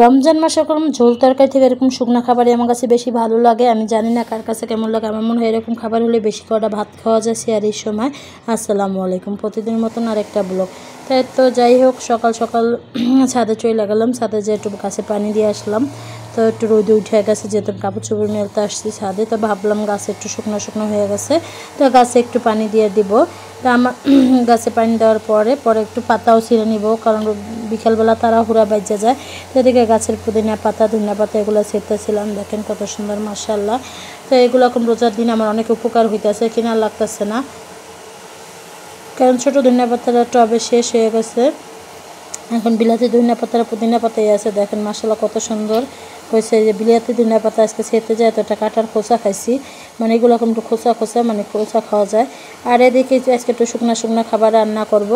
রমজান মাসে এরকম ঝোল তরকারি থেকে এরকম শুকনো খাবারই আমার কাছে বেশি ভালো লাগে। আমি জানি না কার কাছে কেমন লাগে, আমার মনে হয় এরকম খাবার হলে বেশি কটা ভাত খাওয়া যায় সেহারির সময়। আসসালামু আলাইকুম, প্রতিদিনের মতন আরেকটা ব্লগ। তাই তো যাই হোক, সকাল সকাল ছাদে চলে গেলাম। ছাদে যেয়ে একটু গাছে পানি দিয়ে আসলাম। তো একটু রোদে উঠে গেছে, যেহেতু কাপড় চোপড় মেলতে আসছি ছাদে, তো ভাবলাম গাছে একটু শুকনো শুকনো হয়ে গেছে, তো গাছে একটু পানি দিয়ে দিব। তো আমার গাছে পানি দেওয়ার পরে একটু পাতাও ছিঁড়ে নিব, কারণ বিকালবেলা তাড়াহুড়া বাজে যায়। তো এদিকে গাছের পুদিনা পাতা, ধনিয়া পাতা এগুলো ছিঁড়তেছিলাম। দেখেন কত সুন্দর, মাশাআল্লাহ। তো এগুলো এখন রোজার দিন আমার অনেক উপকার হইতেছে, কিনা লাগতেছে না, কারণ ছোটো ধনিয়া পাতাটা টবে শেষ হয়ে গেছে। এখন বিলাতি ধনিয়া পাতা, পুদিনা পাতাই আছে। দেখেন মাশাআল্লাহ কত সুন্দর হয়েছে। যে বিলাতি ধনিয়া পাতা আজকে ছেড়তে যায়, তো একটা কাটার খোসা খাইছি, মানে এগুলো এখন একটু খোসা মানে খোসা খাওয়া যায়। আর এদিকে আজকে একটু শুকনা খাবার রান্না করব,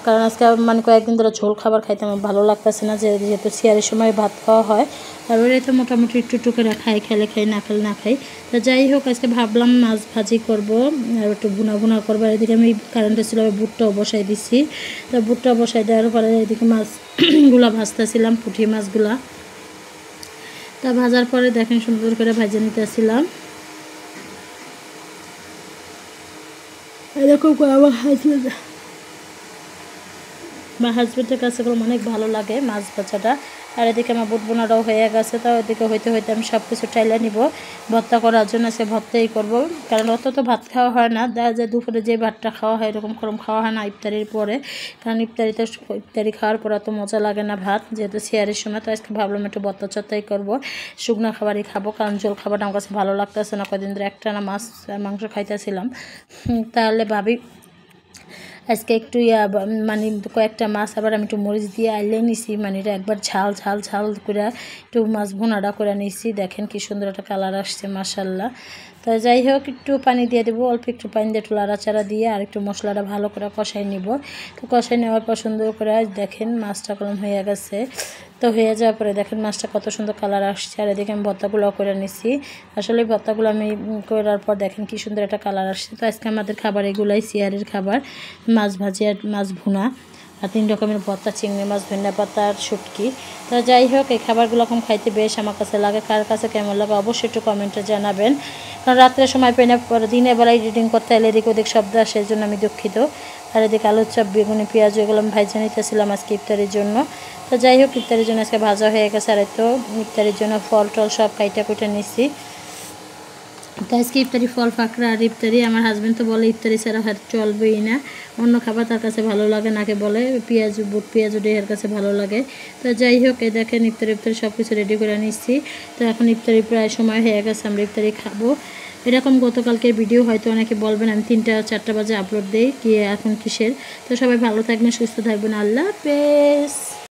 কারণ আজকে মানে কয়েকদিন ধরে ঝোল খাবার খাইতে আমার ভালো লাগতেছে না, যেহেতু সিয়ারের সময় ভাত খাওয়া হয়। আর ওরাই তো মোটামুটি একটু করে খেলে খাই, না খেলে না খাই। তো যাই হোক, আজকে ভাবলাম মাছ ভাজি করব আর একটু ভুনা করবো। আর এদিকে আমি কারেন্টে ছিল, বুটটাও বসাই দিচ্ছি। তো বুটটা বসাই দেওয়ার পরে এদিকে মাছগুলা ভাজতেছিলাম, পুঁটি মাছগুলা। তা ভাজার পরে দেখেন সুন্দর করে ভাজে নিতেছিলাম। এরকম করে আমার হাজবেন্ডের কাছে অনেক ভালো লাগে মাছ ভাজাটা। আর এদিকে আমার বুট বোনাটাও হয়ে গেছে। তো ওইদিকে হইতে আমি সব কিছু টাইলে নিব ভর্তা করার জন্য। সে ভর্তাই করব, কারণ অত তো ভাত খাওয়া হয় না। দেখা যায় দুপুরে যে ভাতটা খাওয়া হয় এরকম খাওয়া হয় না ইফতারির পরে, কারণ ইফতারি খাওয়ার পর অত মজা লাগে না ভাত, যেহেতু সিয়ারের সময়। তো আজকে ভাবলাম একটু ভর্তা চর্তাই করবো, শুকনো খাবারই খাবো, কারণ ঝোল খাবারটা আমার কাছে ভালো লাগতেছে না। কদিন ধরে একটানা মাছ আর মাংস খাইতেছিলাম। তাহলে ভাবি আজকে একটু মানে কয়েকটা মাছ আবার আমি একটু মরিচ দিয়ে আইলে নিছি, মানে এটা একবার ঝাল করে একটু মাছ ভুনাটা করে নিছি। দেখেন কি সুন্দর একটা কালার আসছে, মাশাআল্লাহ। তো যাই হোক, একটু পানি দিয়ে দেবো, অল্প একটু পানি দিয়ে একটু লাড়াচাড়া দিয়ে আর একটু মশলাটা ভালো করে কষাই নিব। তো কষাই নেওয়ার পর সুন্দর করে দেখেন মাছটা কলম হয়ে গেছে। তো হয়ে যাওয়ার পরে দেখেন মাছটা কত সুন্দর কালার আসছে। আর এদিকে আমি ভর্তাগুলো করে নিছি। আসলে ভর্তাগুলো আমি করার পর দেখেন কি সুন্দর একটা কালার আসছে। তো আজকে আমাদের খাবার এগুলাই, সিয়ারের খাবার, মাছ ভাজি আর মাছ ভুনা আর 3 রকমের ভর্তা, চিংড়ি মাছ, ধনিয়া পাতা আর শুটকি। তো যাই হোক, এই খাবারগুলো এখন খাইতে বেশ আমার কাছে লাগে। কার কাছে কেমন লাগে অবশ্যই একটু কমেন্টে জানাবেন, কারণ রাত্রে সময় পেয়ে না, পরে দিনের বেলায় এডিটিং করতে এলে এদিক ওদিক শব্দ আসে, এই জন্য আমি দুঃখিত। আর এদিকে আলুর চপ, বেগুনি, পেঁয়াজ এগুলো আমি ভাজা নিতেছিলাম আজকে ইফতারির জন্য। তো যাই হোক, ইফতারির জন্য আজকে ভাজা হয়ে গেছে। আর তো ইফতারির জন্য ফল টল সব কুটে নিছি। তো আজকে ইফতারি ফল ফাঁকড়া আর ইফতারি। আমার হাজব্যান্ড তো বলে ইফতারি ছাড়া হাত চলবেই না, অন্য খাবার তার কাছে ভালো লাগে নাকে বলে বুট পেঁয়াজ এর কাছে ভালো লাগে। তো যাই হোক, এই দেখেন ইফতারি সব কিছু রেডি করে নিচ্ছি। তো এখন ইফতারি প্রায় সময় হয়ে গেছে, আমরা ইফতারি খাবো। এরকম গতকালকের ভিডিও হয়তো অনেকে বলবেন আমি 3টা-4টা বাজে আপলোড দিই, কি এখন কিসের। তো সবাই ভালো থাকবেন, সুস্থ থাকবেন, আল্লাহ হাফেজ।